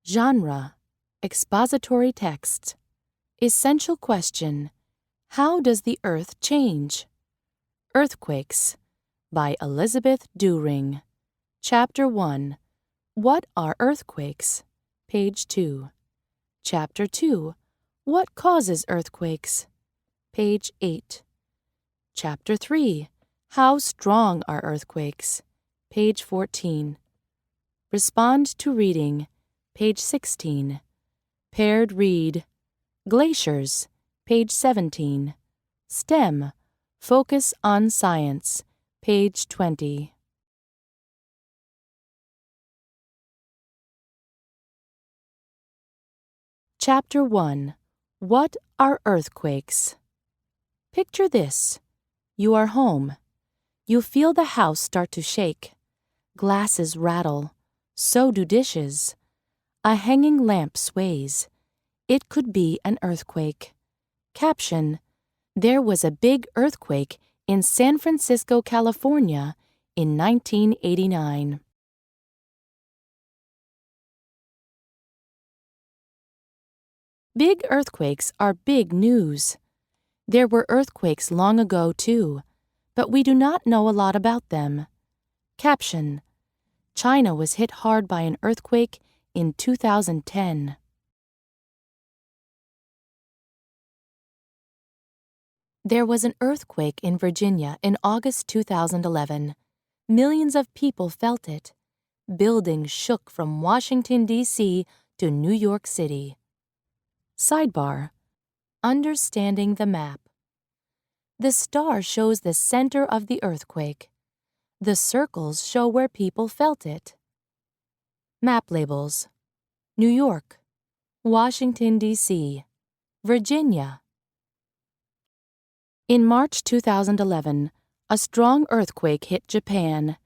Genre: expository text. Essential question: how does the earth change? Earthquakes by Elizabeth Dewring. Chapter 1. What are earthquakes? Page 2. Chapter 2. What causes earthquakes? Page 8. Chapter 3. How strong are earthquakes? Page 14. Respond to reading. Page 16. Paired read. Glaciers. Page 17. STEM. Focus on science. Page 20. Chapter 1. What are earthquakes? Picture this. You are home. You feel the house start to shake. Glasses rattle. So do dishes. A hanging lamp sways. It could be an earthquake. Caption: There was a big earthquake in San Francisco, California in 1989. Big earthquakes are big news. There were earthquakes long ago, too, but we do not know a lot about them. Caption: China was hit hard by an earthquake in 2010. There was an earthquake in Virginia in August 2011. Millions of people felt it. Buildings shook from Washington, D.C. to New York City. Sidebar: Understanding the map. The star shows the center of the earthquake. The circles show where people felt it. Map labels: New York, Washington, D.C., Virginia. In March 2011, a strong earthquake hit Japan.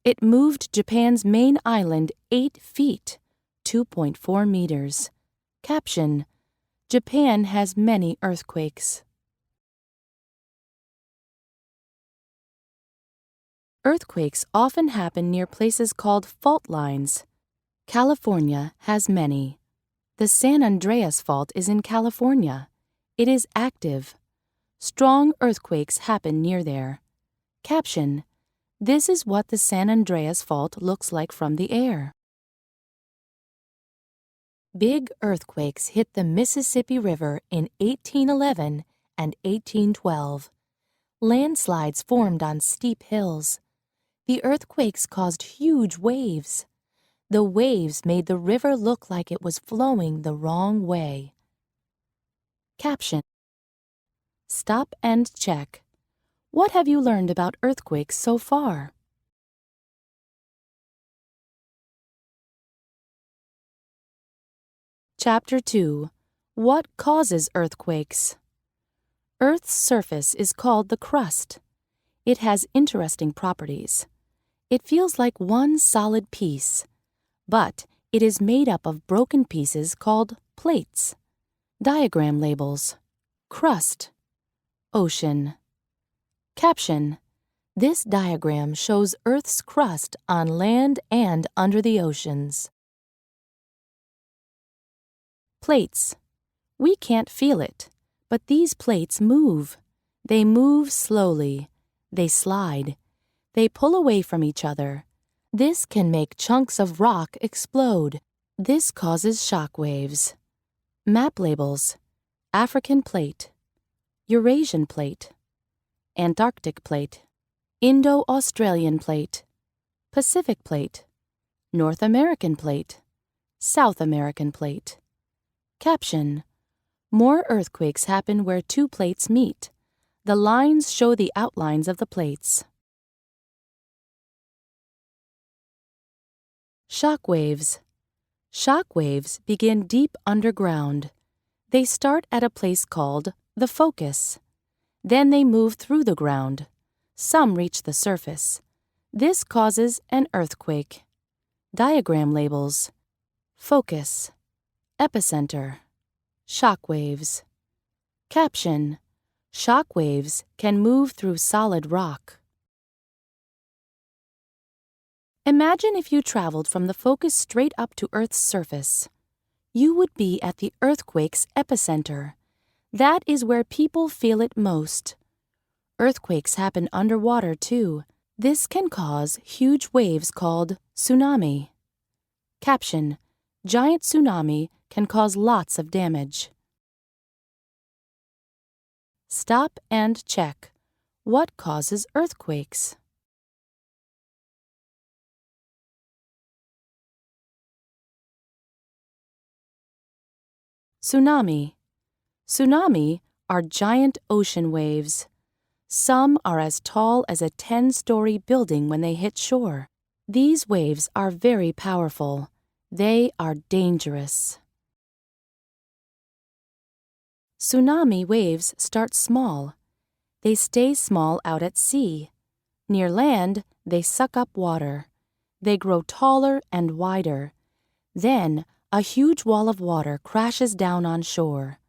It moved Japan's main island 8 feet, 2.4 meters. Caption: Japan has many earthquakes. Earthquakes often happen near places called fault lines. California has many. The San Andreas Fault is in California. It is active. Strong earthquakes happen near there. Caption: This is what the San Andreas Fault looks like from the air. Big earthquakes hit the Mississippi River in 1811 and 1812. Landslides formed on steep hills. The earthquakes caused huge waves. The waves made the river look like it was flowing the wrong way. Caption: Stop and check. What have you learned about earthquakes so far? Chapter 2. What causes earthquakes? Earth's surface is called the crust. It has interesting properties. It feels like one solid piece, but it is made up of broken pieces called plates. Diagram labels: crust, ocean. Caption: This diagram shows Earth's crust on land and under the oceans. Plates. We can't feel it, but these plates move. They move slowly. They slide. They pull away from each other. This can make chunks of rock explode. This causes shock waves. Map labels: African plate, Eurasian plate, Antarctic plate, Indo-Australian plate, Pacific plate, North American plate, South American plate. Caption: More earthquakes happen where two plates meet. The lines show the outlines of the plates. Shock waves. Shock waves begin deep underground. They start at a place called the focus. Then they move through the ground. Some reach the surface. This causes an earthquake. Diagram labels: focus, epicenter, shock waves. Caption: Shock waves can move through solid rock. Imagine if you traveled from the focus straight up to Earth's surface. You would be at the earthquake's epicenter. That is where people feel it most. Earthquakes happen underwater, too. This can cause huge waves called tsunami. Caption: Giant tsunami can cause lots of damage. Stop and check. What causes earthquakes? Tsunami. Tsunami are giant ocean waves. Some are as tall as a 10-story building when they hit shore. These waves are very powerful. They are dangerous. Tsunami waves start small. They stay small out at sea. Near land, they suck up water. They grow taller and wider. Then, a huge wall of water crashes down on shore.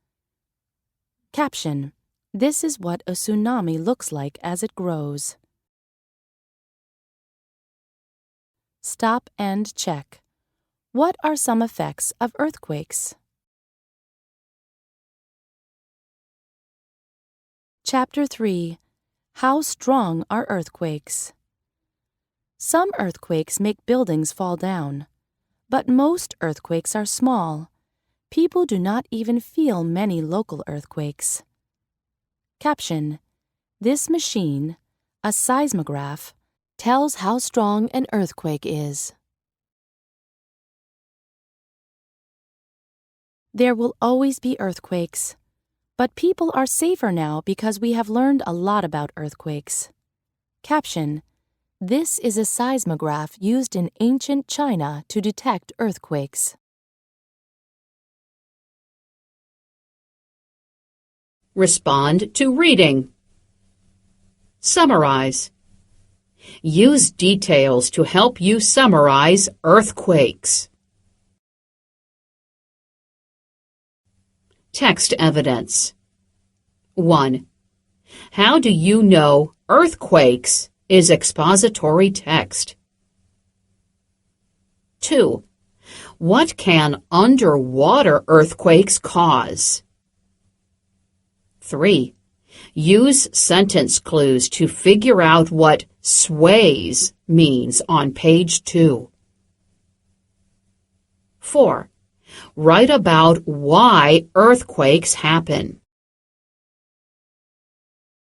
Caption: This is what a tsunami looks like as it grows. Stop and check. What are some effects of earthquakes? Chapter 3. How strong are earthquakes? Some earthquakes make buildings fall down, but most earthquakes are small. People do not even feel many local earthquakes. Caption: This machine, a seismograph, tells how strong an earthquake is. There will always be earthquakes, but people are safer now because we have learned a lot about earthquakes. Caption: This is a seismograph used in ancient China to detect earthquakes. Respond to reading. Summarize. Use details to help you summarize earthquakes. Text evidence. 1. How do you know earthquakes is expository text? 2. What can underwater earthquakes cause? 3. Use sentence clues to figure out what sways means on page 2. 4. Write about why earthquakes happen.